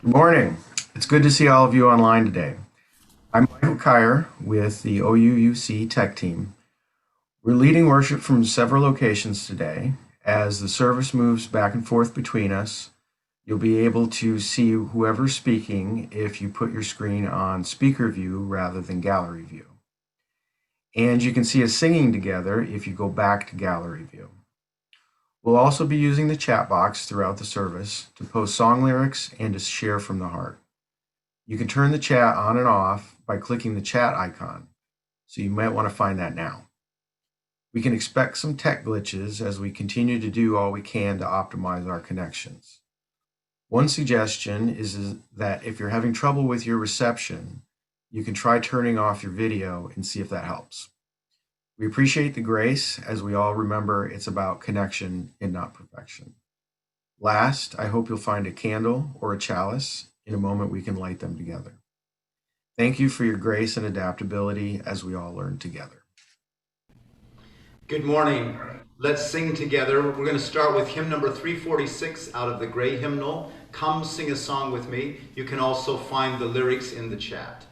Good morning. It's good to see all of you online today. I'm Michael Kyer with the OUUC Tech Team. We're leading worship from several locations today. As the service moves back and forth between us, you'll be able to see whoever's speaking if you put your screen on speaker view rather than gallery view. And you can see us singing together if you go back to gallery view. We'll also be using the chat box throughout the service to post song lyrics and to share from the heart. You can turn the chat on and off by clicking the chat icon, so you might want to find that now. We can expect some tech glitches as we continue to do all we can to optimize our connections. One suggestion is that if you're having trouble with your reception, you can try turning off your video and see if that helps. We appreciate the grace as we all remember it's about connection and not perfection. Last, I hope you'll find a candle or a chalice. In a moment, we can light them together. Thank you for your grace and adaptability as we all learn together. Good morning. Let's sing together. We're going to start with hymn number 346 out of the gray hymnal. Come sing a song with me. You can also find the lyrics in the chat.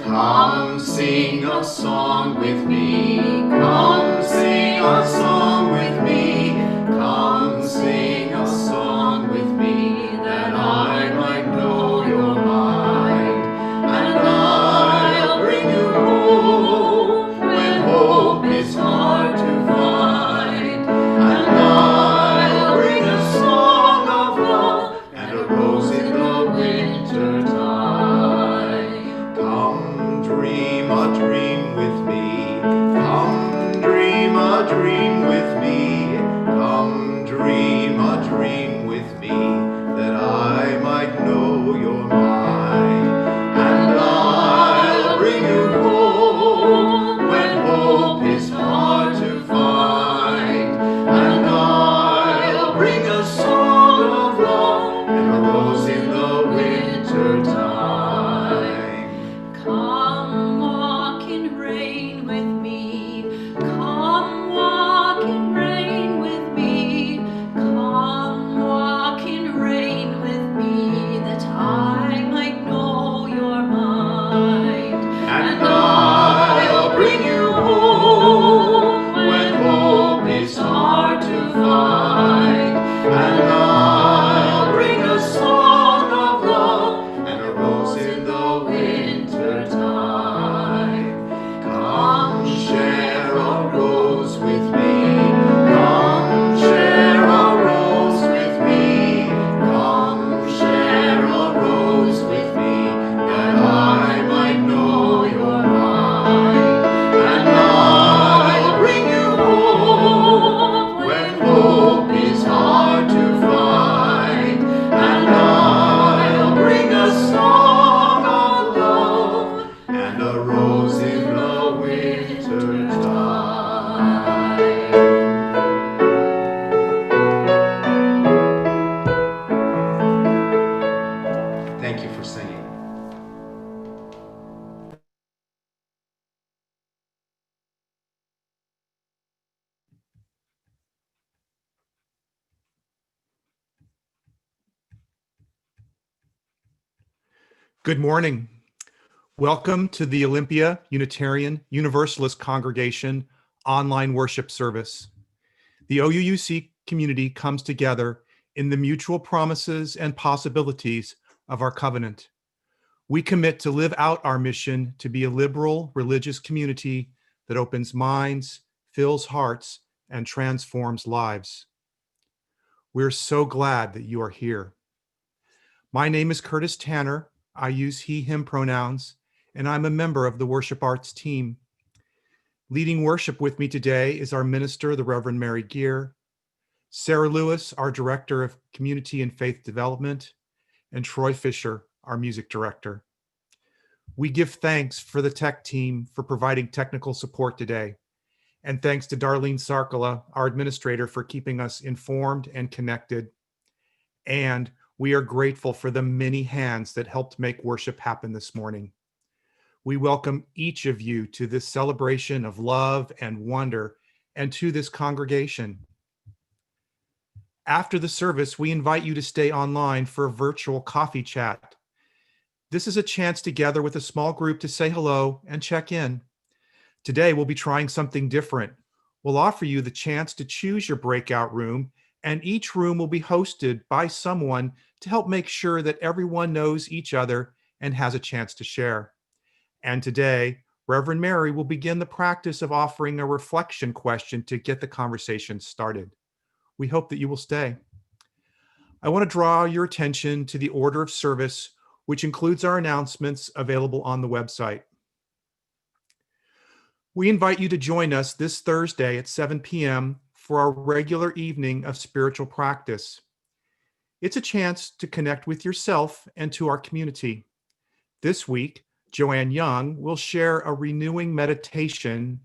Come sing a song with me. Come sing a song with me. Come sing a song with me, that I might know your mind. And I'll bring you home when hope is hard to find. And I'll bring a song of love and a rose in the winter time. Come dream a dream with me. Come dream a dream with me. Come dream a dream with me, that I might know your mind. And I'll bring you home when hope is hard to find. And I'll bring a song of love and a rose in the winter time. Come walk in rain with me. Come walk in rain with me. Come walk in rain with me, that I might know your mind. And I'll bring you home when hope is hard to find. And I'll bring a song of love and a rose in the winter time. Come share a rose with me. Come share a rose with me. Come share a rose with me, that I might know your mind. And I'll bring you home when hope is hard to find. And I'll bring a song of love and a rose in the winter time. Thank you for singing. Good morning. Welcome to the Olympia Unitarian Universalist Congregation online worship service. The OUUC community comes together in the mutual promises and possibilities of our covenant. We commit to live out our mission to be a liberal religious community that opens minds, fills hearts, and transforms lives. We're so glad that you are here. My name is Curtis Tanner. I use he, him pronouns, and I'm a member of the worship arts team. Leading worship with me today is our minister, the Reverend Mary Gear, Sarah Lewis, our director of community and faith development, and Troy Fisher, our music director. We give thanks for the tech team for providing technical support today. And thanks to Darlene Sarkala, our administrator, for keeping us informed and connected. And we are grateful for the many hands that helped make worship happen this morning. We welcome each of you to this celebration of love and wonder and to this congregation. After the service, we invite you to stay online for a virtual coffee chat. This is a chance to gather with a small group to say hello and check in. Today, we'll be trying something different. We'll offer you the chance to choose your breakout room, and each room will be hosted by someone to help make sure that everyone knows each other and has a chance to share. And today, Reverend Mary will begin the practice of offering a reflection question to get the conversation started. We hope that you will stay. I want to draw your attention to the order of service, which includes our announcements available on the website. We invite you to join us this Thursday at 7 p.m. for our regular evening of spiritual practice. It's a chance to connect with yourself and to our community. This week, Joanne Young will share a renewing meditation,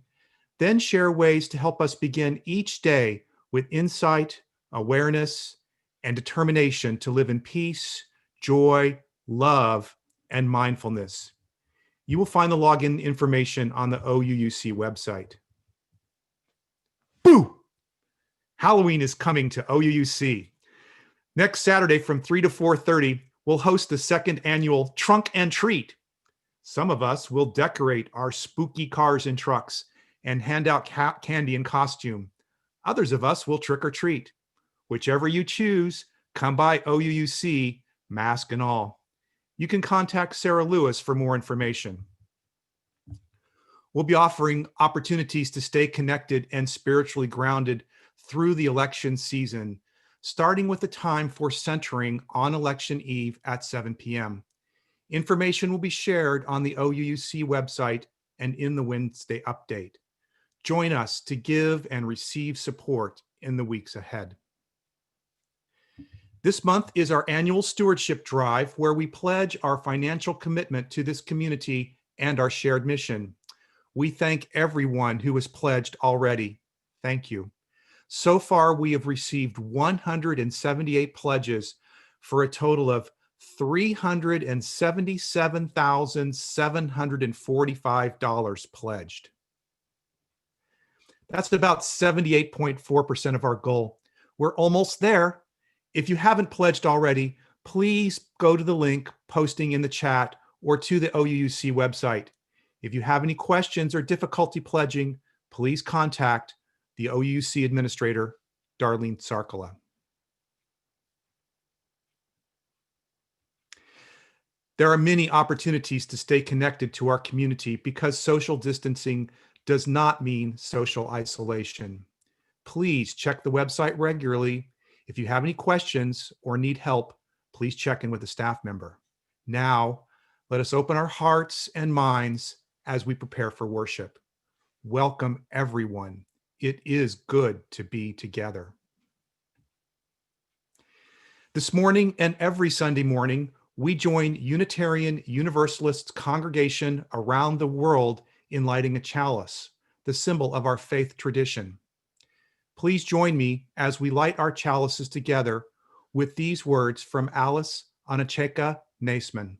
then share ways to help us begin each day with insight, awareness, and determination to live in peace, joy, love, and mindfulness. You will find the login information on the OUUC website. Boo! Halloween is coming to OUUC. Next Saturday from 3 to 4:30, we'll host the second annual Trunk and Treat. Some of us will decorate our spooky cars and trucks and hand out candy and costume. Others of us will trick or treat. Whichever you choose, come by OUUC, mask and all. You can contact Sarah Lewis for more information. We'll be offering opportunities to stay connected and spiritually grounded through the election season, starting with the time for centering on election eve at 7 p.m. Information will be shared on the OUUC website and in the Wednesday update. Join us to give and receive support in the weeks ahead. This month is our annual stewardship drive, where we pledge our financial commitment to this community and our shared mission. We thank everyone who has pledged already. Thank you. So far, we have received 178 pledges for a total of $377,745 pledged. That's about 78.4% of our goal. We're almost there. If you haven't pledged already, please go to the link posting in the chat or to the OUUC website. If you have any questions or difficulty pledging, please contact the OUUC administrator, Darlene Sarkala. There are many opportunities to stay connected to our community because social distancing does not mean social isolation. Please check the website regularly. If you have any questions or need help, please check in with a staff member. Now, let us open our hearts and minds as we prepare for worship. Welcome, everyone. It is good to be together. This morning and every Sunday morning, we join Unitarian Universalists congregation around the world in lighting a chalice, the symbol of our faith tradition. Please join me as we light our chalices together with these words from Alice Anacheka Naisman.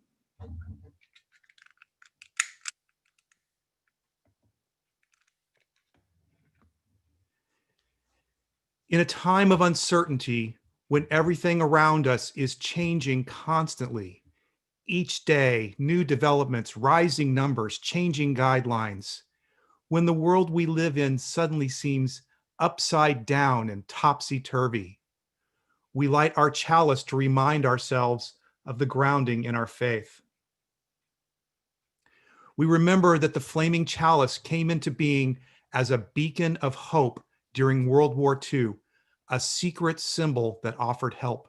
In a time of uncertainty, when everything around us is changing constantly, each day, new developments, rising numbers, changing guidelines, when the world we live in suddenly seems upside down and topsy-turvy, we light our chalice to remind ourselves of the grounding in our faith. We remember that the flaming chalice came into being as a beacon of hope during World War II, a secret symbol that offered help.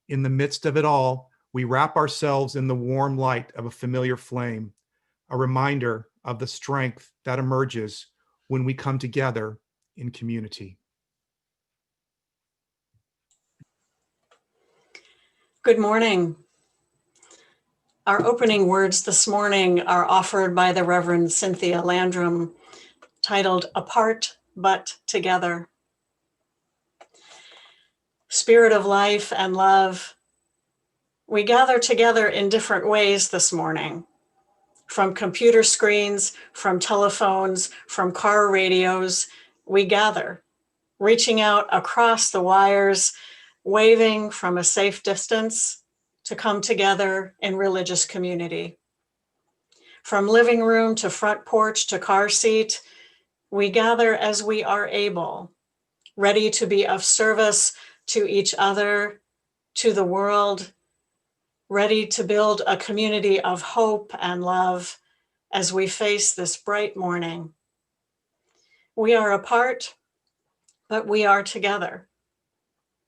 In the midst of it all, we wrap ourselves in the warm light of a familiar flame, a reminder of the strength that emerges when we come together in community. Good morning. Our opening words this morning are offered by the Reverend Cynthia Landrum, titled Apart But Together. Spirit of life and love, we gather together in different ways this morning. From computer screens, from telephones, from car radios, we gather, reaching out across the wires, waving from a safe distance to come together in religious community. From living room to front porch to car seat, we gather as we are able, ready to be of service to each other, to the world, ready to build a community of hope and love as we face this bright morning. We are apart, but we are together,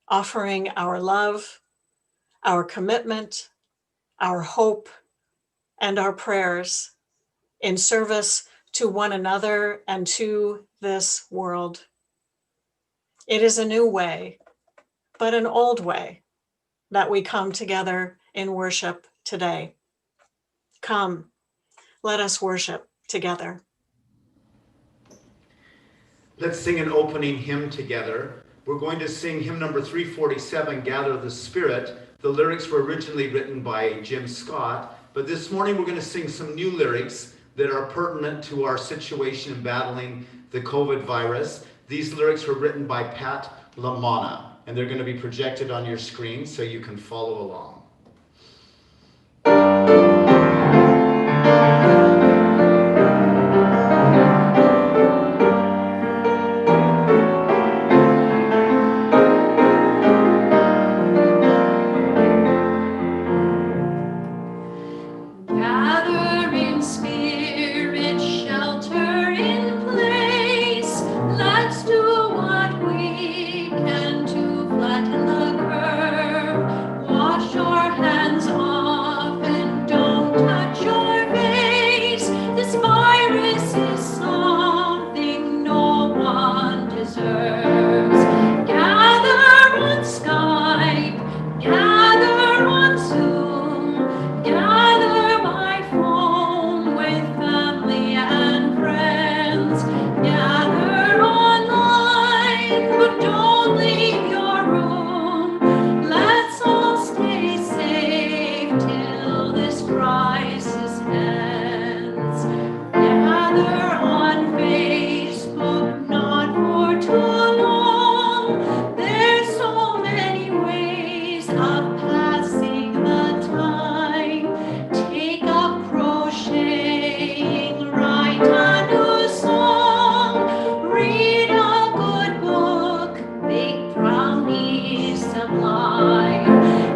offering our love, our commitment, our hope, and our prayers in service to one another and to this world. It is a new way, but an old way, that we come together in worship today. Come, let us worship together. Let's sing an opening hymn together. We're going to sing hymn number 347, Gather the Spirit. The lyrics were originally written by Jim Scott, but this morning we're going to sing some new lyrics that are pertinent to our situation in battling the COVID virus. These lyrics were written by Pat Lamana, and they're going to be projected on your screen so you can follow along. Gather in spirit, shelter in place. Let's do what we can to flatten the curve. Wash our hands off and don't touch your face. This virus is something no one deserves. Gather on Skype, gather on Zoom, gather by phone with family and friends. Gather online, but don't leave your room. Let's all stay safe till this crisis ends. Gather on Facebook, not for too long. There's so many ways of passing the time. Take up crocheting, write a new song, read a good book, bake brownies sublime.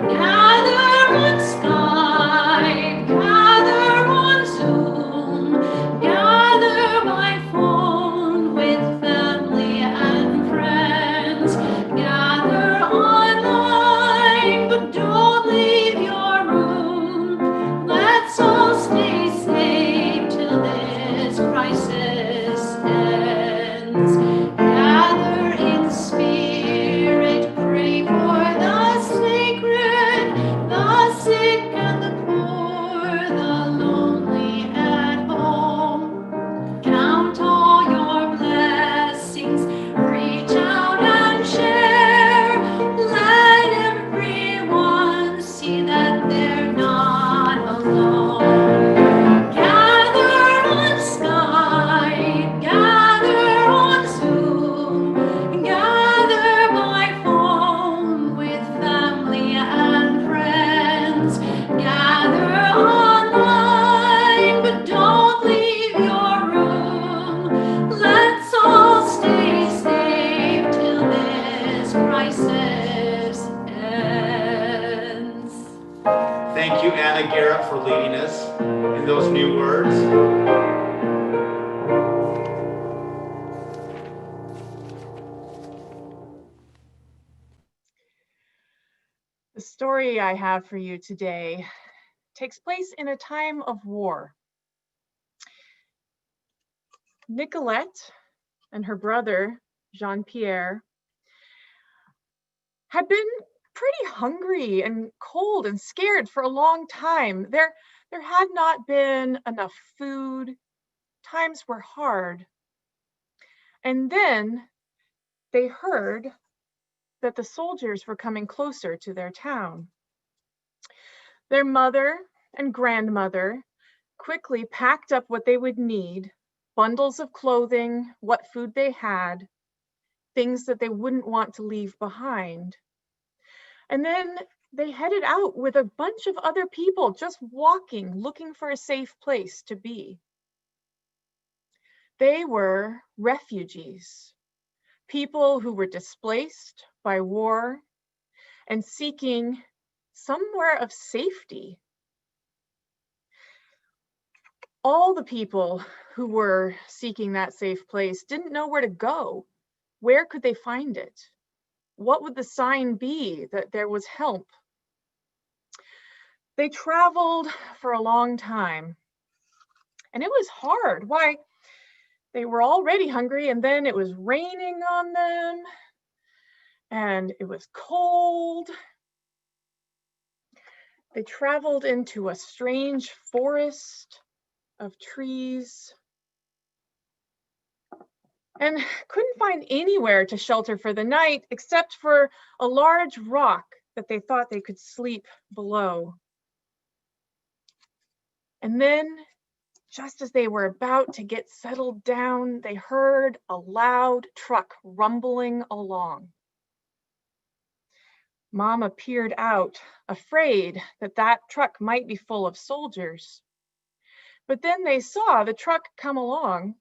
Gather on Skype, gather on Zoom, gather by phone with family and friends. Gather online, but don't leave your room. Let's all stay safe till this crisis ends. Gather in spirit, pray for the sacred, the sick and the poor, the lonely at home. Count all your blessings, reach out and share. Let everyone see that they're not alone. Gather on Skype, gather on Zoom, gather by phone with family and friends. Gather online, but don't leave your room. Let's all stay safe till this crisis ends. Thank you, Anna Garrett, for leading us in those new words. The story I have for you today takes place in a time of war. Nicolette and her brother, Jean-Pierre, had been pretty hungry and cold and scared for a long time. There had not been enough food. Times were hard. And then they heard that the soldiers were coming closer to their town. Their mother and grandmother quickly packed up what they would need, bundles of clothing, what food they had, things that they wouldn't want to leave behind. And then they headed out with a bunch of other people just walking, looking for a safe place to be. They were refugees, people who were displaced by war and seeking somewhere of safety. All the people who were seeking that safe place didn't know where to go. Where could they find it? What would the sign be that there was help? They traveled for a long time, and it was hard. Why? They were already hungry, and then it was raining on them, and it was cold. They traveled into a strange forest of trees and couldn't find anywhere to shelter for the night except for a large rock that they thought they could sleep below. And then, just as they were about to get settled down, they heard a loud truck rumbling along. Mama peered out, afraid that that truck might be full of soldiers. But then they saw the truck come along,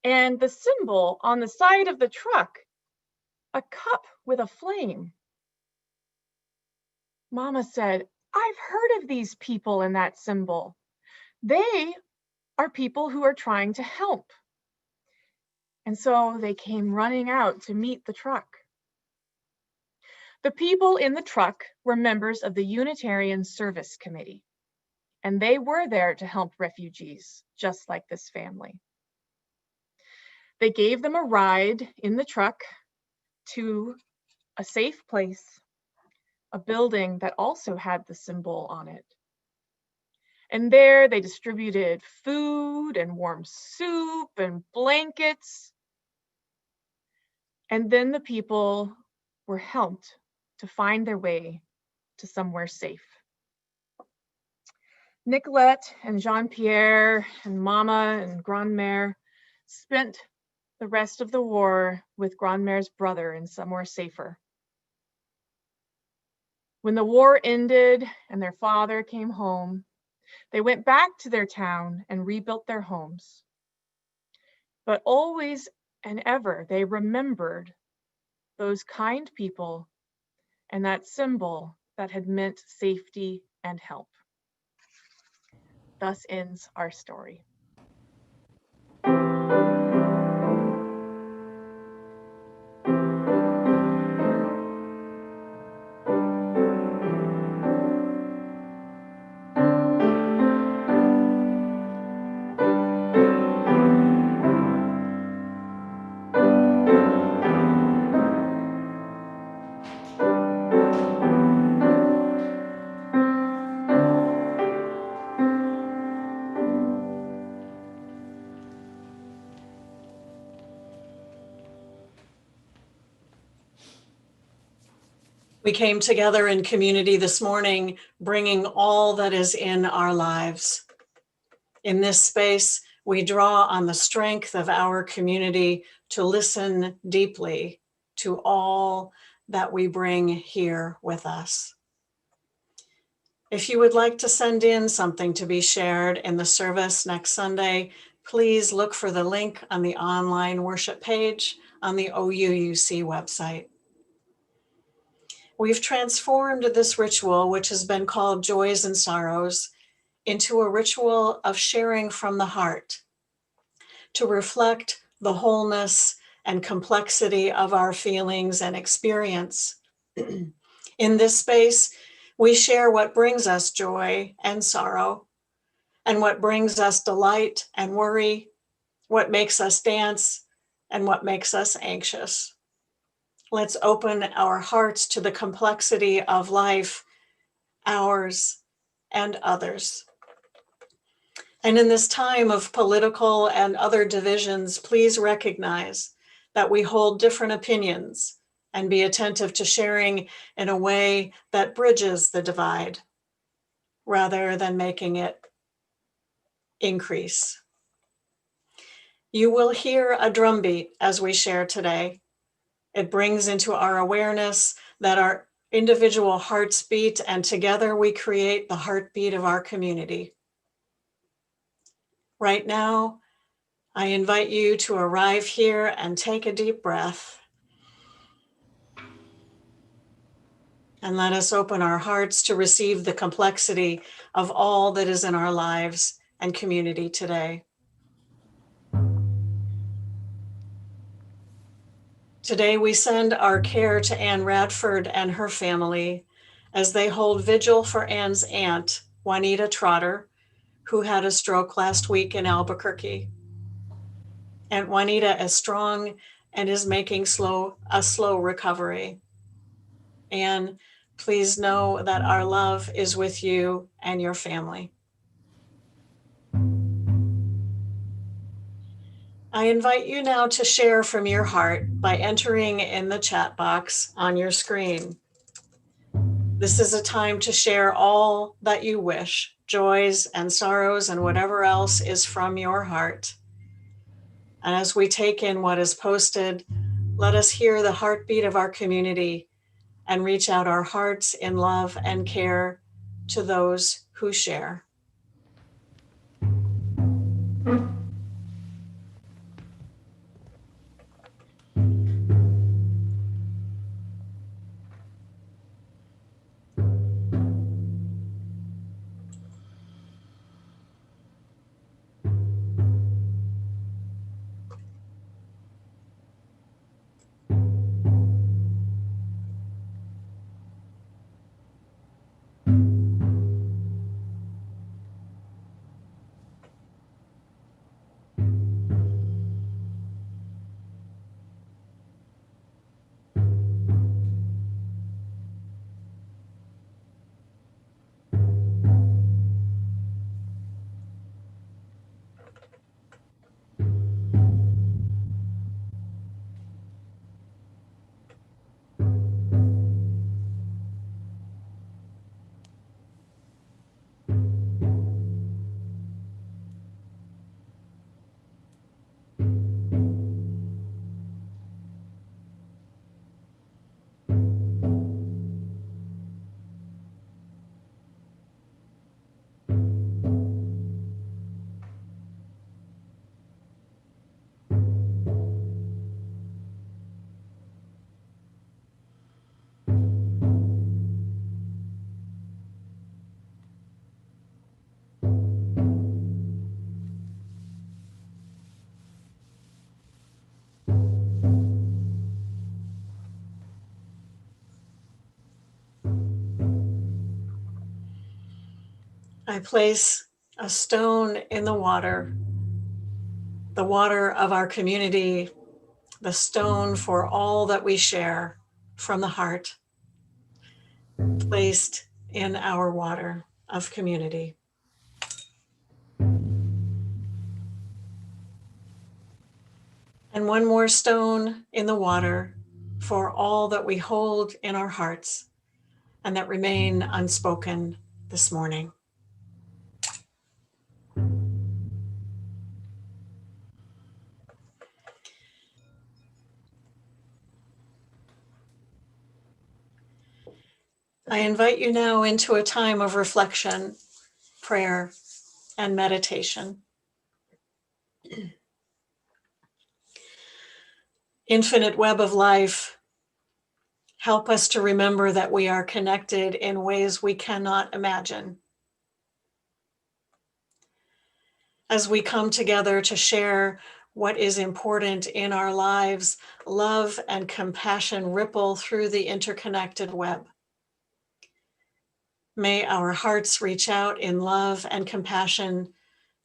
and the symbol on the side of the truck, a cup with a flame. Mama said, "I've heard of these people in that symbol. They are people who are trying to help." And so they came running out to meet the truck. The people in the truck were members of the Unitarian Service Committee, and they were there to help refugees, just like this family. They gave them a ride in the truck to a safe place, a building that also had the symbol on it. And there they distributed food and warm soup and blankets. And then the people were helped to find their way to somewhere safe. Nicolette and Jean-Pierre and Mama and Grandmère spent the rest of the war with Grandmère's brother in somewhere safer. When the war ended and their father came home, they went back to their town and rebuilt their homes. But always and ever, they remembered those kind people and that symbol that had meant safety and help. Thus ends our story. We came together in community this morning, bringing all that is in our lives. In this space, we draw on the strength of our community to listen deeply to all that we bring here with us. If you would like to send in something to be shared in the service next Sunday, please look for the link on the online worship page on the OUUC website. We've transformed this ritual, which has been called Joys and Sorrows, into a ritual of sharing from the heart to reflect the wholeness and complexity of our feelings and experience. In this space, we share what brings us joy and sorrow, and what brings us delight and worry, what makes us dance, and what makes us anxious. Let's open our hearts to the complexity of life, ours and others. And in this time of political and other divisions, please recognize that we hold different opinions and be attentive to sharing in a way that bridges the divide rather than making it increase. You will hear a drumbeat as we share today. It brings into our awareness that our individual hearts beat, and together we create the heartbeat of our community. Right now, I invite you to arrive here and take a deep breath. And let us open our hearts to receive the complexity of all that is in our lives and community today. Today, we send our care to Ann Radford and her family as they hold vigil for Ann's aunt, Juanita Trotter, who had a stroke last week in Albuquerque. Aunt Juanita is strong and is making a slow recovery. Ann, please know that our love is with you and your family. I invite you now to share from your heart by entering in the chat box on your screen. This is a time to share all that you wish, joys and sorrows and whatever else is from your heart. And as we take in what is posted, let us hear the heartbeat of our community and reach out our hearts in love and care to those who share. I place a stone in the water of our community, the stone for all that we share from the heart, placed in our water of community. And one more stone in the water for all that we hold in our hearts and that remain unspoken this morning. I invite you now into a time of reflection, prayer, and meditation. Infinite web of life, help us to remember that we are connected in ways we cannot imagine. As we come together to share what is important in our lives, love and compassion ripple through the interconnected web. May our hearts reach out in love and compassion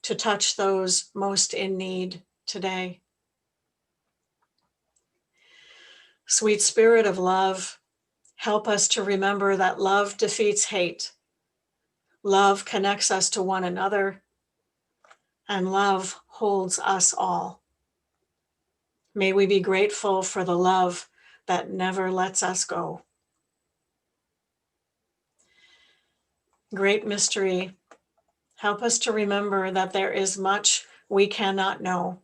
to touch those most in need today. Sweet Spirit of love, help us to remember that love defeats hate. Love connects us to one another, and love holds us all. May we be grateful for the love that never lets us go. Great mystery, Help us to remember that there is much we cannot know.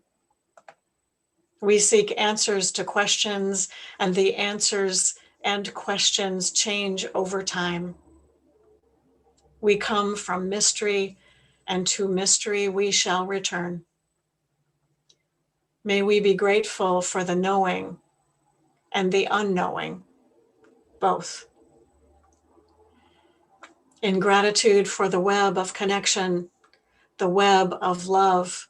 We seek answers to questions, and the answers and questions change over time. We come from mystery, and to mystery we shall return. May we be grateful for the knowing and the unknowing, both. In gratitude for the web of connection, the web of love,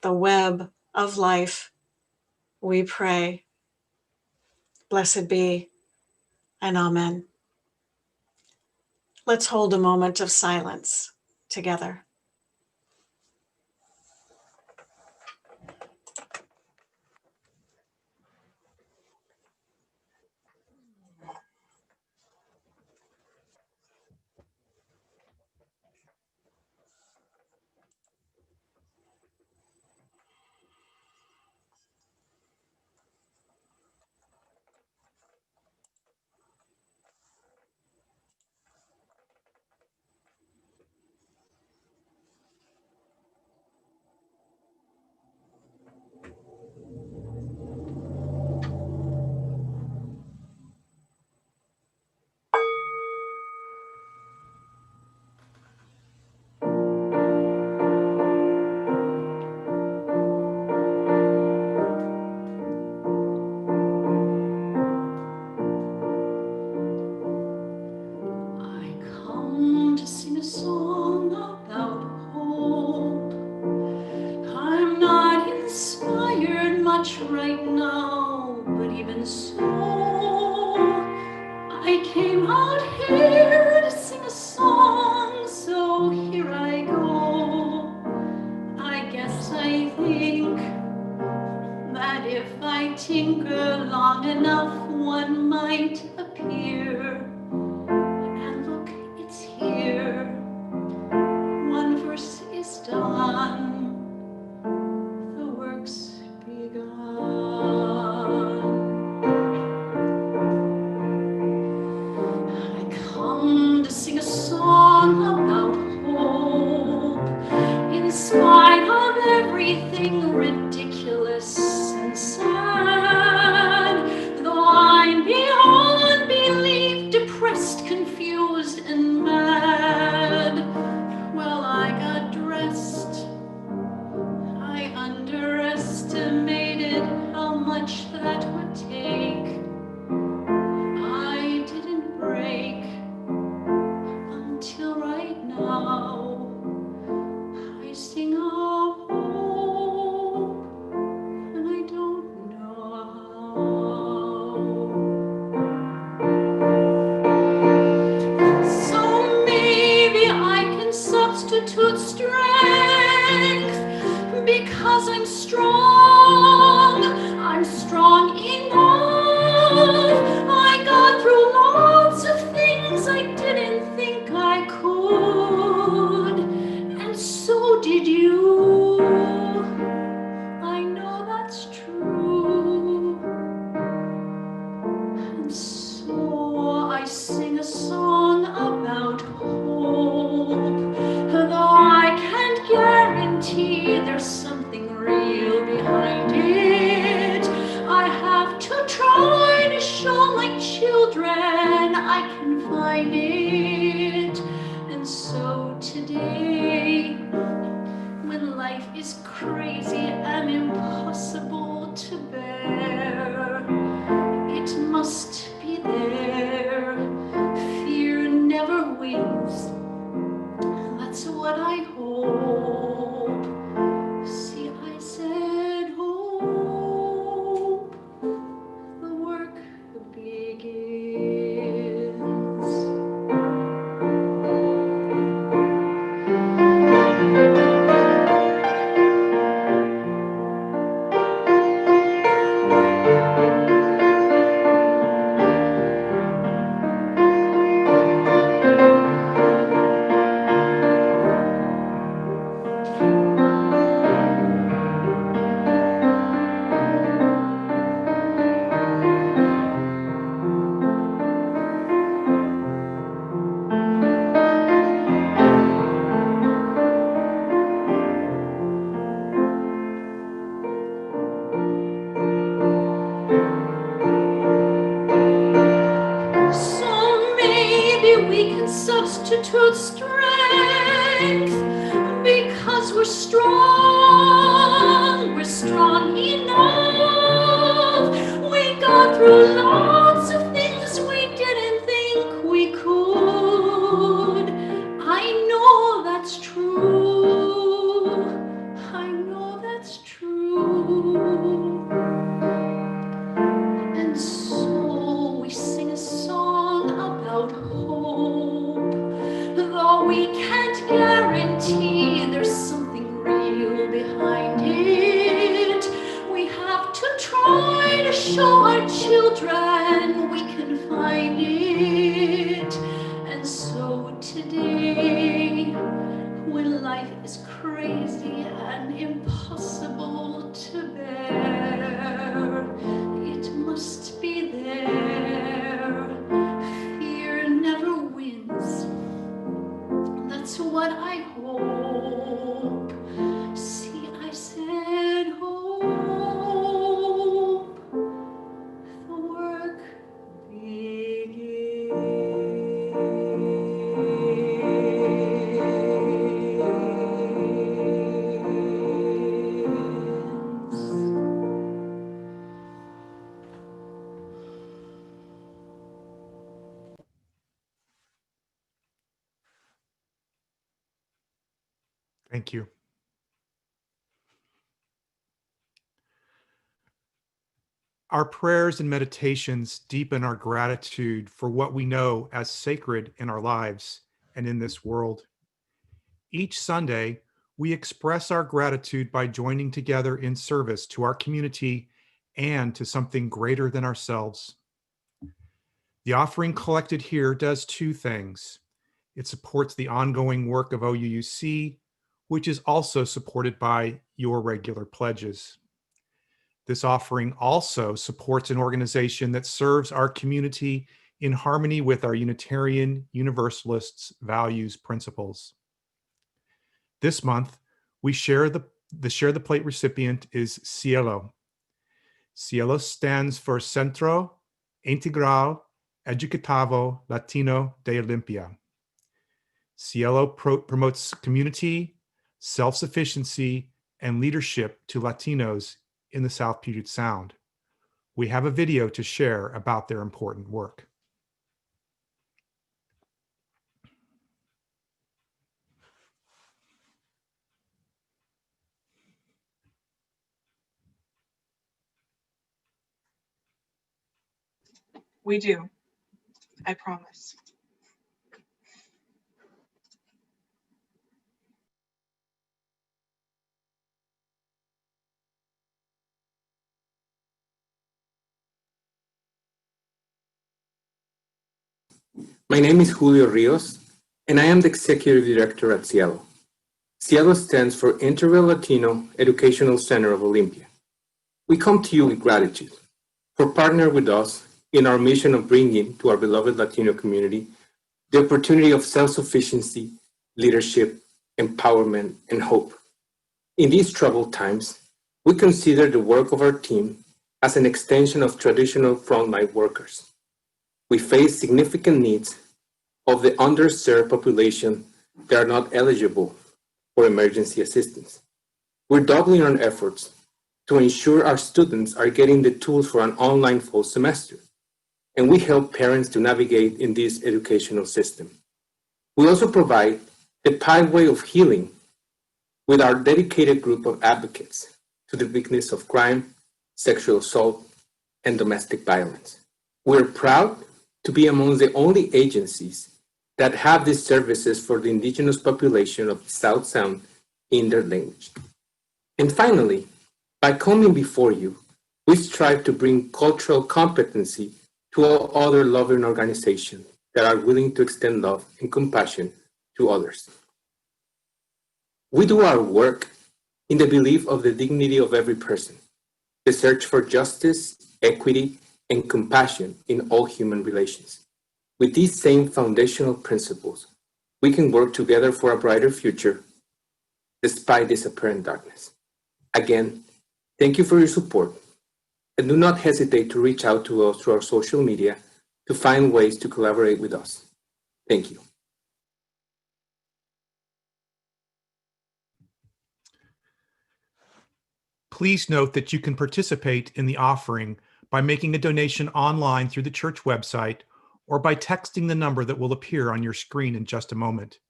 the web of life, we pray. Blessed be, and amen. Let's hold a moment of silence together. I come to sing a song about hope. I'm not inspired much right now, but even so, I came out here to sing a song, so here I go. I guess I think that if I tinker long enough, one might appear. And look, it's here. One verse is done, the work's begun. I come to sing a song about hope, in spite of everything ridiculous and sad. Though I'm beyond belief, depressed, confused, and mad. Well, I got dressed. I underestimated how much that would take. I didn't break until right now. I sing of hope, and I don't know how. So maybe I can substitute strength, because I'm strong. I'm strong enough. I got through lots of things I didn't think I could, and so did you. I know that's true. And so I sing a song about hope, though I can't guarantee there's something real behind it. I have to try to show my children I can find it. And so today, when life is crazy and impossible to bear, it must be there. Fear never wins. That's what I hope. See, I said hope. The work begins. through lots of things we didn't think we could. I know that's true. I know that's true. And so we sing a song about hope, though we can't guarantee there's something real behind it. We have to try to show our children we can find it. And so today, when life is crazy and impossible to bear, it must be there. Fear never wins. That's what I hope. See, I said hope. The work begins. Thank you. Our prayers and meditations deepen our gratitude for what we know as sacred in our lives and in this world. Each Sunday, we express our gratitude by joining together in service to our community and to something greater than ourselves. The offering collected here does two things. It supports the ongoing work of OUUC, which is also supported by your regular pledges. This offering also supports an organization that serves our community in harmony with our Unitarian Universalists' values principles. This month, we share the Share the Plate recipient is Cielo. Cielo stands for Centro Integral Educativo Latino de Olimpia. Cielo promotes community, self-sufficiency, and leadership to Latinos in the South Puget Sound. We have a video to share about their important work. We do. I promise. My name is Julio Rios, and I am the Executive Director at Cielo. Cielo stands for Interval Latino Educational Center of Olympia. We come to you with gratitude for partnering with us in our mission of bringing to our beloved Latino community the opportunity of self-sufficiency, leadership, empowerment, and hope. In these troubled times, we consider the work of our team as an extension of traditional frontline workers. We face significant needs of the underserved population that are not eligible for emergency assistance. We're doubling our efforts to ensure our students are getting the tools for an online fall semester, and we help parents to navigate in this educational system. We also provide the pathway of healing with our dedicated group of advocates to the victims of crime, sexual assault, and domestic violence. We're proud to be among the only agencies that have these services for the indigenous population of the South Sound in their language. And finally, by coming before you, we strive to bring cultural competency to all other loving organizations that are willing to extend love and compassion to others. We do our work in the belief of the dignity of every person, the search for justice, equity, and compassion in all human relations. With these same foundational principles, we can work together for a brighter future despite this apparent darkness. Again, thank you for your support, and do not hesitate to reach out to us through our social media to find ways to collaborate with us. Thank you. Please note that you can participate in the offering by making a donation online through the church website or by texting the number that will appear on your screen in just a moment.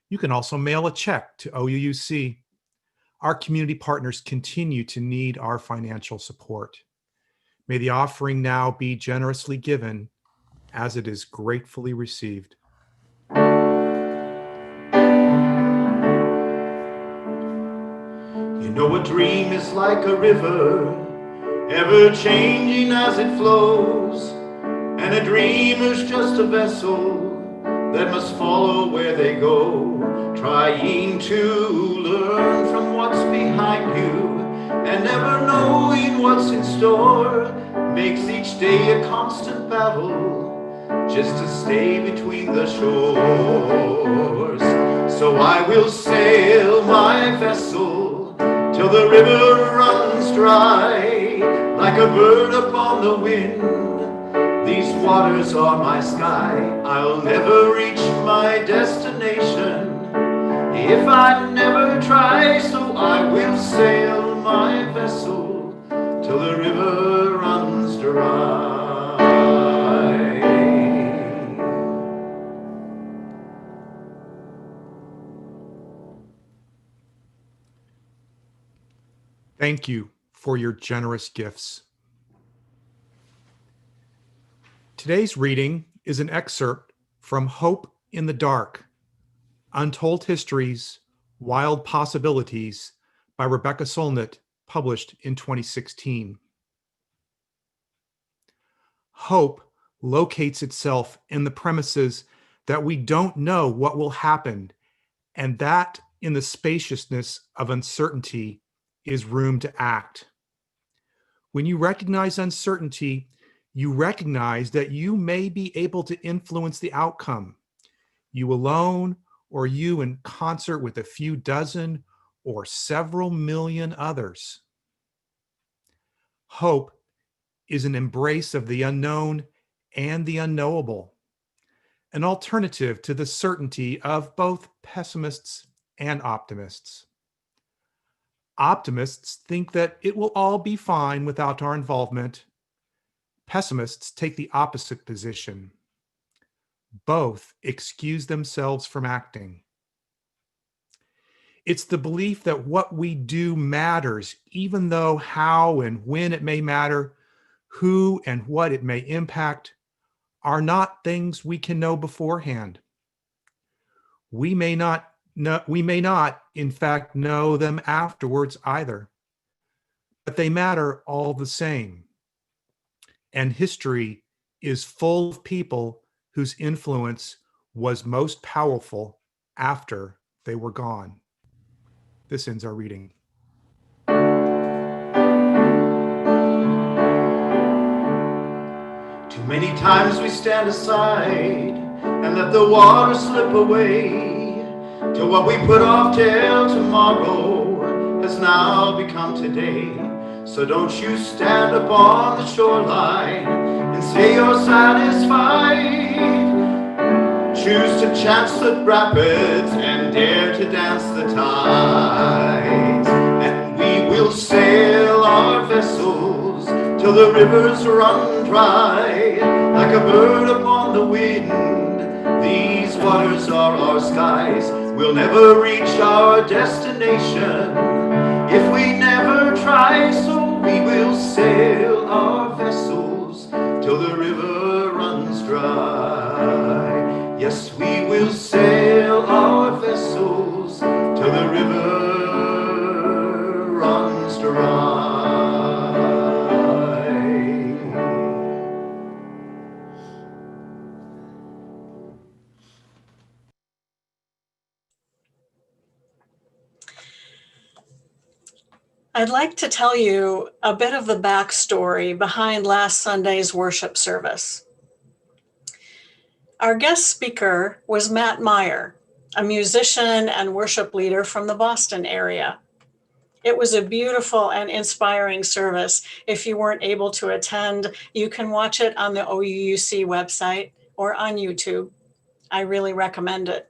You can also mail a check to OUUC. Our community partners continue to need our financial support. May the offering now be generously given as it is gratefully received. You know, a dream is like a river, ever changing as it flows. And a dreamer's just a vessel that must follow where they go, trying to learn from what's behind you and never knowing what's in store. Makes each day a constant battle just to stay between the shores. So I will sail my vessel till the river runs dry, like a bird upon the wind. These waters are my sky. I'll never reach my destination if I never try. So I will sail my vessel till the river runs dry. Thank you for your generous gifts. Today's reading is an excerpt from Hope in the Dark, Untold Histories, Wild Possibilities by Rebecca Solnit, published in 2016. Hope locates itself in the premises that we don't know what will happen, and that in the spaciousness of uncertainty is room to act. When you recognize uncertainty, you recognize that you may be able to influence the outcome. You alone, or you in concert with a few dozen or several million others. Hope is an embrace of the unknown and the unknowable, an alternative to the certainty of both pessimists and optimists. Optimists think that it will all be fine without our involvement. Pessimists take the opposite position. Both excuse themselves from acting. It's the belief that what we do matters, even though how and when it may matter, who and what it may impact, are not things we can know beforehand. We may not, in fact, know them afterwards either, but they matter all the same. And history is full of people whose influence was most powerful after they were gone. This ends our reading. Too many times we stand aside and let the water slip away, till what we put off till tomorrow has now become today. So don't you stand upon the shoreline and say you're satisfied. Choose to chance the rapids and dare to dance the tides. And we will sail our vessels till the rivers run dry, like a bird upon the wind. These waters are our skies. We'll never reach our destination if we never try. So we will sail our vessels till the river runs dry. Yes, we will sail our vessels till the river runs dry. I'd like to tell you a bit of the backstory behind last Sunday's worship service. Our guest speaker was Matt Meyer, a musician and worship leader from the Boston area. It was a beautiful and inspiring service. If you weren't able to attend, you can watch it on the OUUC website or on YouTube. I really recommend it.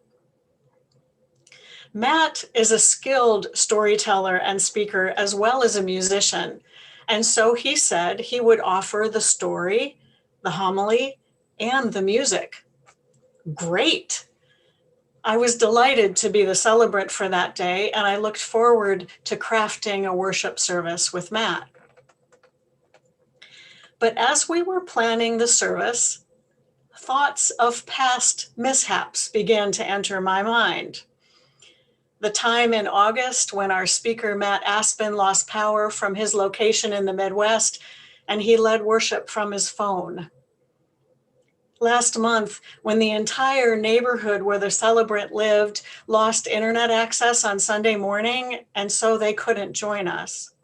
Matt is a skilled storyteller and speaker, as well as a musician. And so he said he would offer the story, the homily, and the music. Great. I was delighted to be the celebrant for that day, and I looked forward to crafting a worship service with Matt. But as we were planning the service, thoughts of past mishaps began to enter my mind. The time in August when our speaker, Matt Aspen, lost power from his location in the Midwest, and he led worship from his phone. Last month, when the entire neighborhood where the celebrant lived lost internet access on Sunday morning, and so they couldn't join us.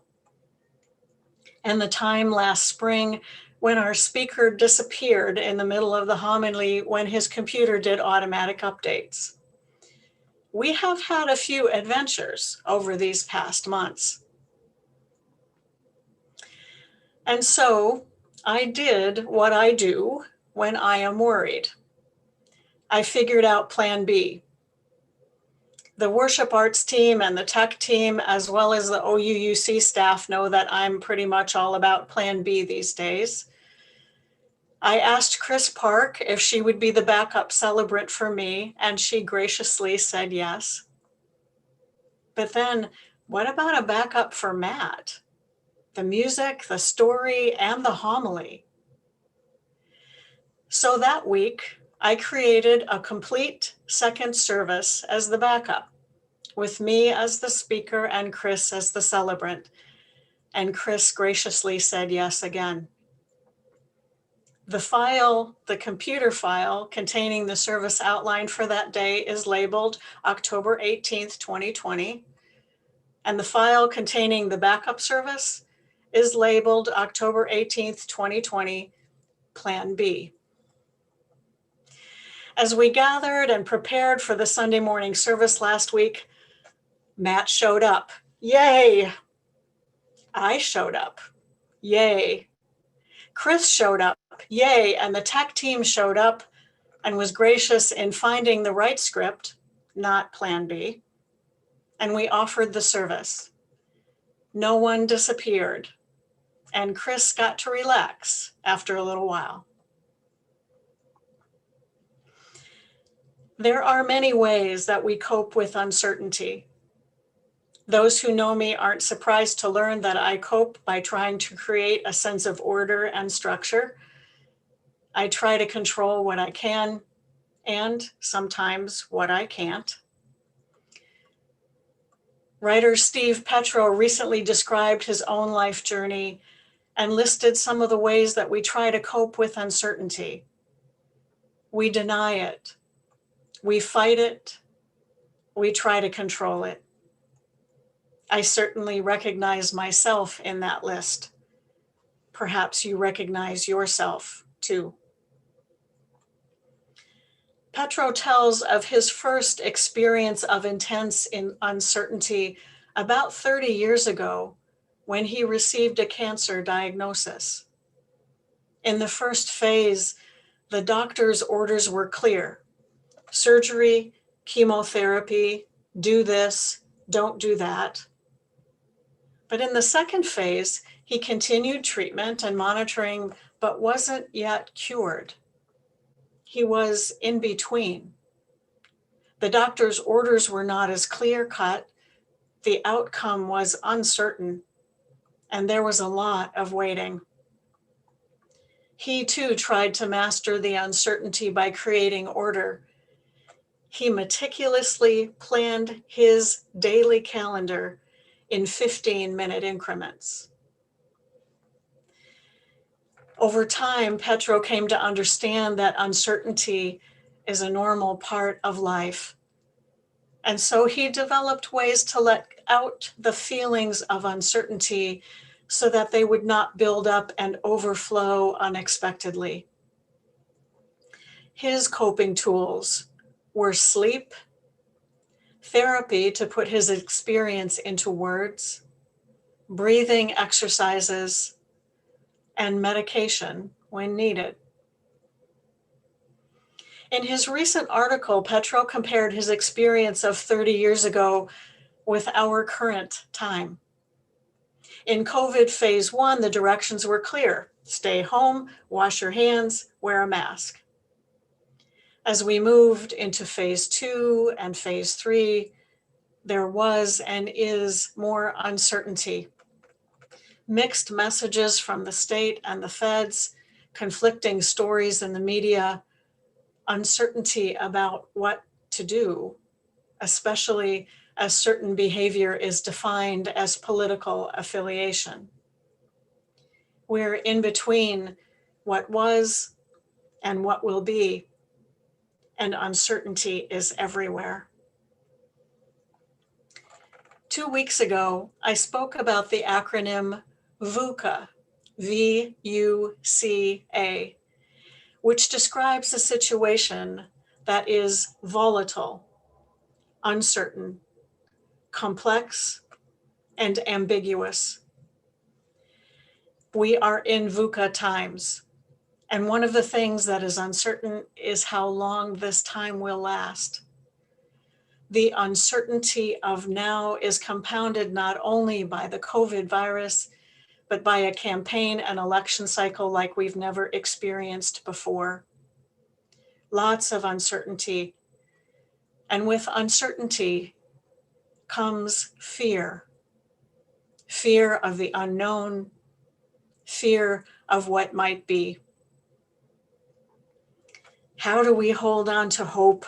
And the time last spring when our speaker disappeared in the middle of the homily when his computer did automatic updates. We have had a few adventures over these past months. And so I did what I do when I am worried. I figured out Plan B. The worship arts team and the tech team, as well as the OUUC staff, know that I'm pretty much all about Plan B these days. I asked Chris Park if she would be the backup celebrant for me, and she graciously said yes. But then, what about a backup for Matt? The music, the story, and the homily. So that week, I created a complete second service as the backup, with me as the speaker and Chris as the celebrant. And Chris graciously said yes again. The computer file containing the service outline for that day is labeled October 18th, 2020. And the file containing the backup service is labeled October 18th, 2020, Plan B. As we gathered and prepared for the Sunday morning service last week, Matt showed up. Yay! I showed up. Yay! Chris showed up. Yay! And the tech team showed up and was gracious in finding the right script, not Plan B. And we offered the service. No one disappeared. And Chris got to relax after a little while. There are many ways that we cope with uncertainty. Those who know me aren't surprised to learn that I cope by trying to create a sense of order and structure. I try to control what I can and sometimes what I can't. Writer Steve Petro recently described his own life journey and listed some of the ways that we try to cope with uncertainty. We deny it. We fight it. We try to control it. I certainly recognize myself in that list. Perhaps you recognize yourself too. Petro tells of his first experience of intense uncertainty about 30 years ago when he received a cancer diagnosis. In the first phase, the doctor's orders were clear: surgery, chemotherapy, do this, don't do that. But in the second phase, he continued treatment and monitoring, but wasn't yet cured. He was in between. The doctor's orders were not as clear-cut, the outcome was uncertain, and there was a lot of waiting. He too tried to master the uncertainty by creating order. He meticulously planned his daily calendar in 15-minute increments. Over time, Petro came to understand that uncertainty is a normal part of life. And so he developed ways to let out the feelings of uncertainty so that they would not build up and overflow unexpectedly. His coping tools were sleep, therapy to put his experience into words, breathing exercises, and medication when needed. In his recent article, Petro compared his experience of 30 years ago with our current time. In COVID phase 1, the directions were clear. Stay home, wash your hands, wear a mask. As we moved into phase 2 and phase 3, there was and is more uncertainty. Mixed messages from the state and the feds, conflicting stories in the media, uncertainty about what to do, especially as certain behavior is defined as political affiliation. We're in between what was and what will be, and uncertainty is everywhere. 2 weeks ago, I spoke about the acronym VUCA, V-U-C-A, which describes a situation that is volatile, uncertain, complex, and ambiguous. We are in VUCA times, and one of the things that is uncertain is how long this time will last. The uncertainty of now is compounded not only by the COVID virus, but by a campaign and election cycle like we've never experienced before. Lots of uncertainty. And with uncertainty comes fear. Fear of the unknown, fear of what might be. How do we hold on to hope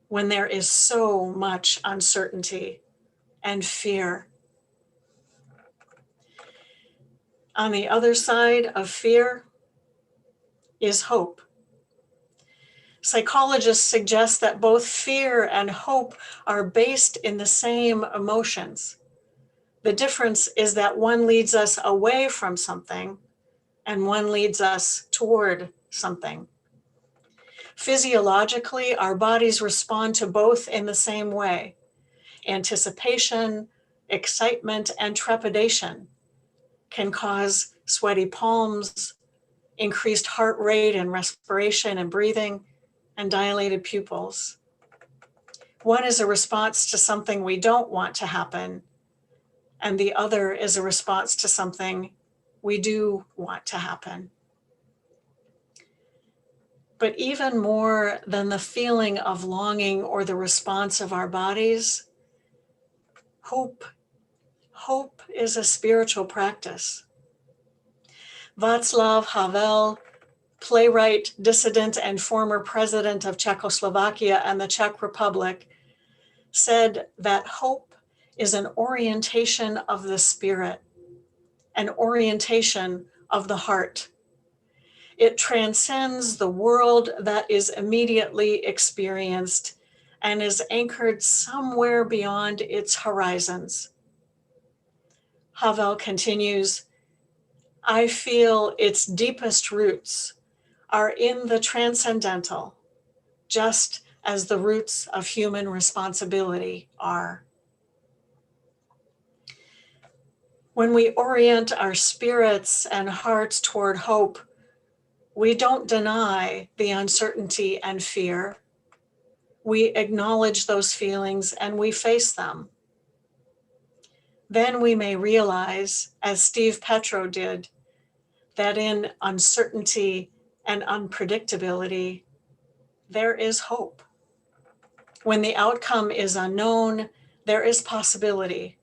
when there is so much uncertainty and fear? On the other side of fear is hope. Psychologists suggest that both fear and hope are based in the same emotions. The difference is that one leads us away from something and one leads us toward something. Physiologically, our bodies respond to both in the same way. Anticipation, excitement, and trepidation can cause sweaty palms, increased heart rate and respiration and breathing, and dilated pupils. One is a response to something we don't want to happen, and the other is a response to something we do want to happen. But even more than the feeling of longing or the response of our bodies, hope is a spiritual practice. Václav Havel, playwright, dissident, and former president of Czechoslovakia and the Czech Republic, said that hope is an orientation of the spirit, an orientation of the heart. It transcends the world that is immediately experienced and is anchored somewhere beyond its horizons. Havel continues, I feel its deepest roots are in the transcendental, just as the roots of human responsibility are. When we orient our spirits and hearts toward hope, we don't deny the uncertainty and fear. We acknowledge those feelings and we face them. Then we may realize, as Steve Petro did, that in uncertainty and unpredictability, there is hope. When the outcome is unknown, there is possibility.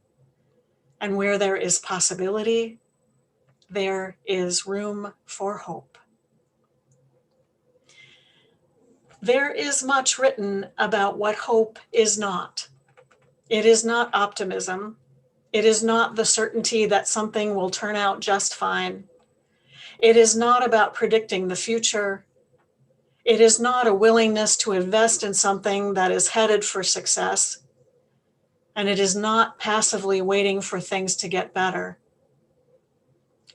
And where there is possibility, there is room for hope. There is much written about what hope is not. It is not optimism. It is not the certainty that something will turn out just fine. It is not about predicting the future. It is not a willingness to invest in something that is headed for success. And it is not passively waiting for things to get better.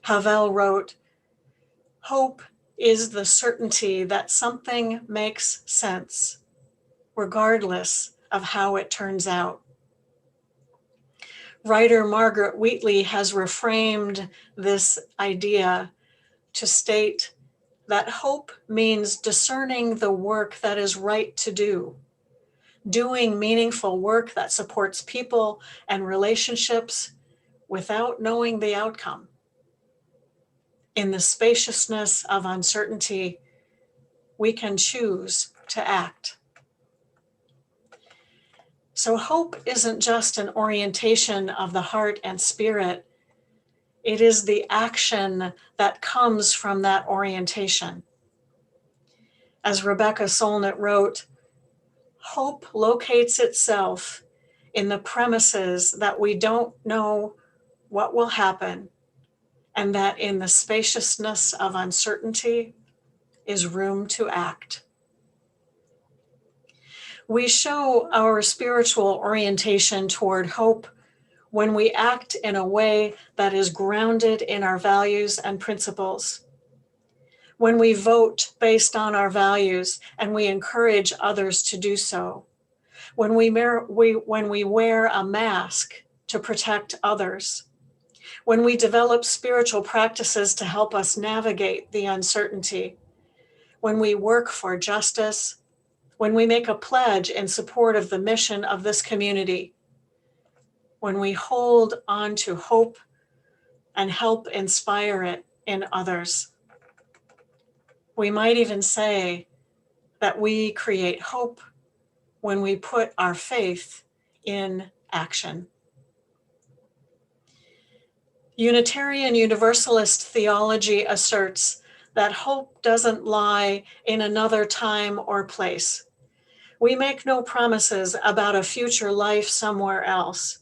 Havel wrote, hope is the certainty that something makes sense, regardless of how it turns out. Writer Margaret Wheatley has reframed this idea to state that hope means discerning the work that is right to do, doing meaningful work that supports people and relationships without knowing the outcome. In the spaciousness of uncertainty, we can choose to act. So hope isn't just an orientation of the heart and spirit. It is the action that comes from that orientation. As Rebecca Solnit wrote, hope locates itself in the premises that we don't know what will happen, and that in the spaciousness of uncertainty is room to act. We show our spiritual orientation toward hope when we act in a way that is grounded in our values and principles. When we vote based on our values and we encourage others to do so. When we wear a mask to protect others. When we develop spiritual practices to help us navigate the uncertainty. When we work for justice. When we make a pledge in support of the mission of this community. When we hold on to hope and help inspire it in others. We might even say that we create hope when we put our faith in action. Unitarian Universalist theology asserts that hope doesn't lie in another time or place. We make no promises about a future life somewhere else.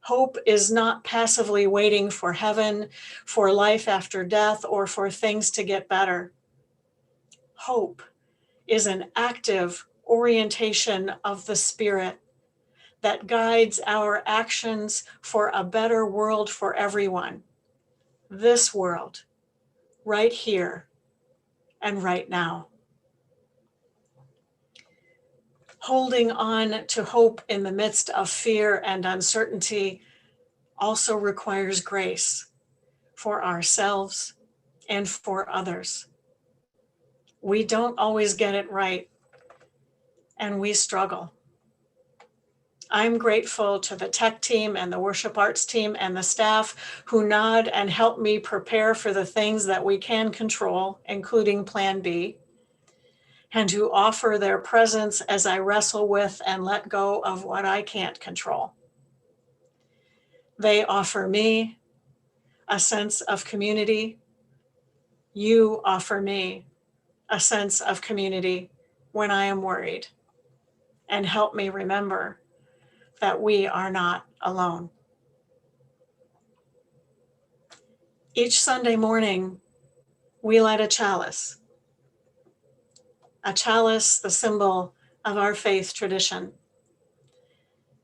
Hope is not passively waiting for heaven, for life after death, or for things to get better. Hope is an active orientation of the Spirit that guides our actions for a better world for everyone. This world, right here and right now. Holding on to hope in the midst of fear and uncertainty also requires grace for ourselves and for others. We don't always get it right, and we struggle. I'm grateful to the tech team and the worship arts team and the staff who nod and help me prepare for the things that we can control, including Plan B, and who offer their presence as I wrestle with and let go of what I can't control. They offer me a sense of community. You offer me a sense of community when I am worried, and help me remember that we are not alone. Each Sunday morning, we light a chalice, the symbol of our faith tradition,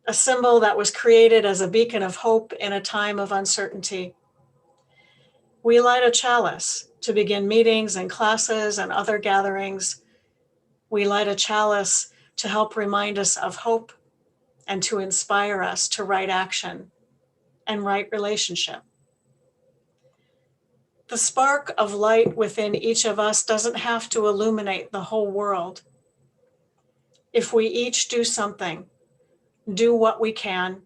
a symbol that was created as a beacon of hope in a time of uncertainty. We light a chalice to begin meetings and classes and other gatherings. We light a chalice to help remind us of hope and to inspire us to right action and right relationship. The spark of light within each of us doesn't have to illuminate the whole world. If we each do something, do what we can,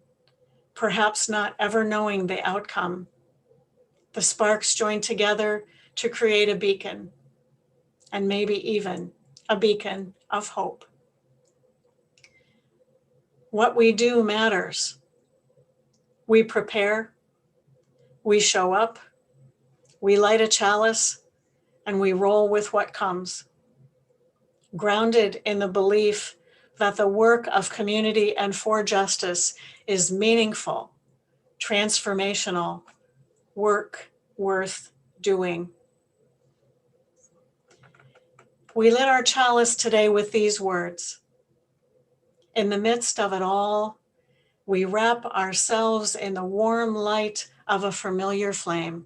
perhaps not ever knowing the outcome, the sparks join together to create a beacon, and maybe even a beacon of hope. What we do matters. We prepare, we show up, we light a chalice, and we roll with what comes, grounded in the belief that the work of community and for justice is meaningful, transformational, work worth doing. We lit our chalice today with these words. In the midst of it all, we wrap ourselves in the warm light of a familiar flame,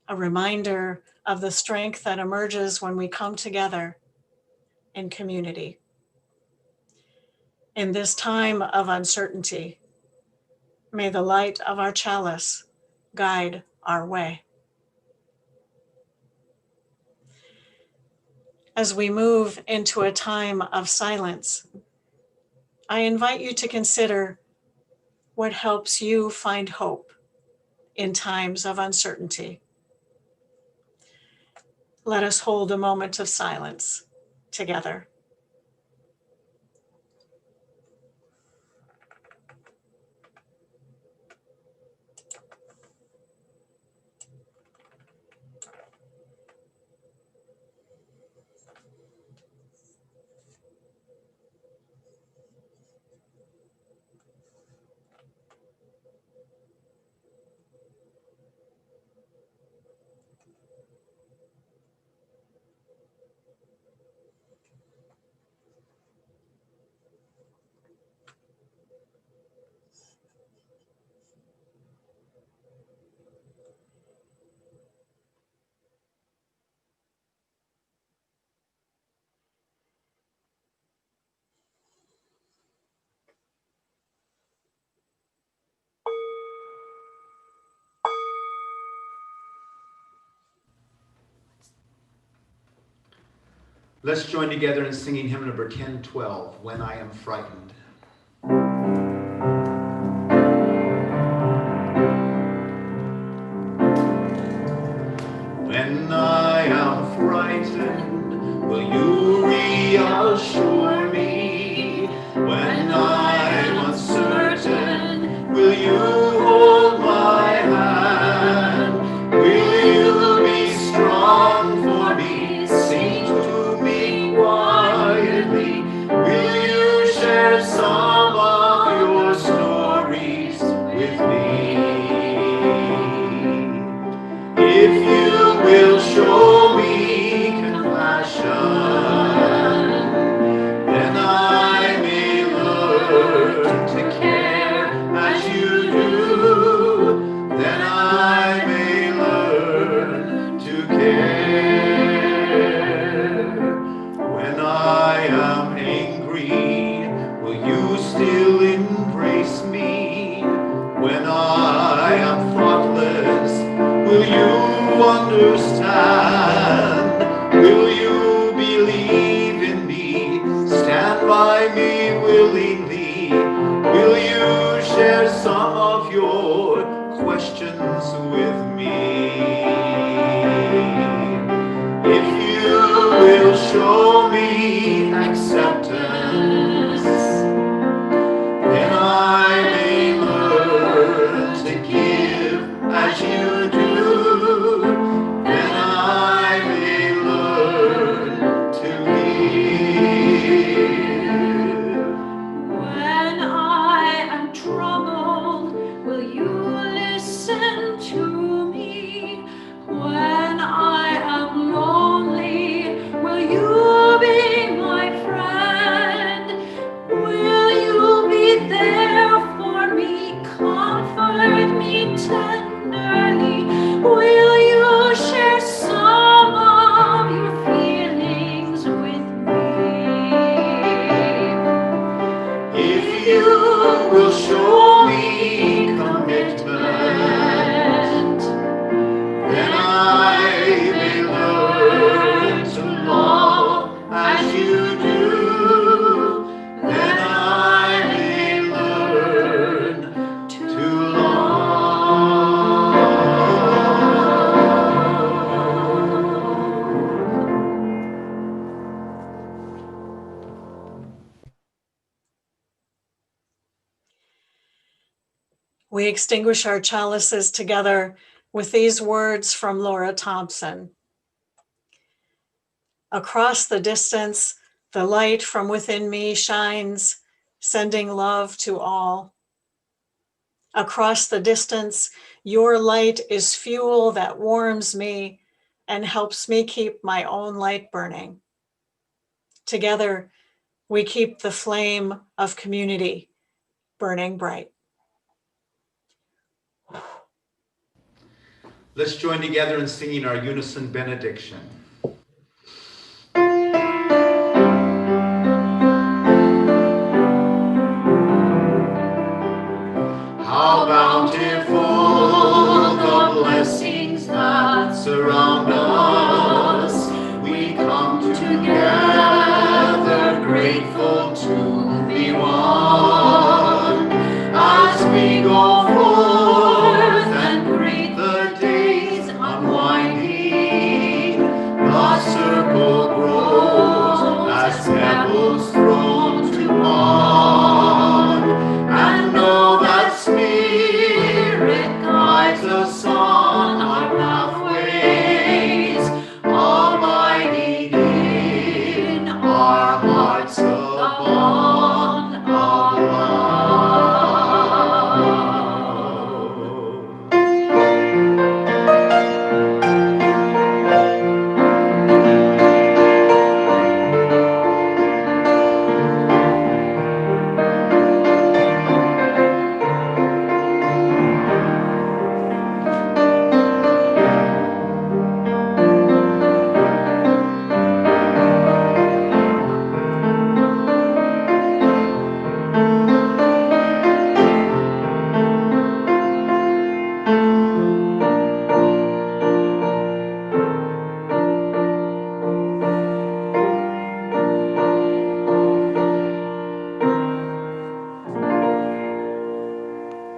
a reminder of the strength that emerges when we come together in community. In this time of uncertainty, may the light of our chalice guide our way. As we move into a time of silence, I invite you to consider what helps you find hope in times of uncertainty. Let us hold a moment of silence together. Let's join together in singing hymn number 1012, When I Am Frightened. When I am frightened, will you reassure me? When I'm uncertain, will you hold my hand? Will you be strong for me? Sing to me quietly. Will you share some of your stories with me? If you will show me compassion, then I may learn to care as you do. Then I may learn to care. When I am angry, will you still embrace me? When I am thoughtless, will you understand? Will you believe in me? Stand by me willingly. Will you share some of your questions with me? If you will show me acceptance, then I may learn to give as you do. Then I may learn to live. When I am troubled, will you listen to me? When I am lonely, will you be my friend? Will you be there for me, comfort me tenderly? Will you share some of your feelings with me? If you will show me commitment, then I may learn to love as you do. Then I may learn to love. We extinguish our chalices together with these words from Laura Thompson. Across the distance, the light from within me shines, sending love to all. Across the distance, your light is fuel that warms me and helps me keep my own light burning. Together, we keep the flame of community burning bright. Let's join together in singing our unison benediction. How bountiful the blessings that surround us. We come together grateful to be one as we go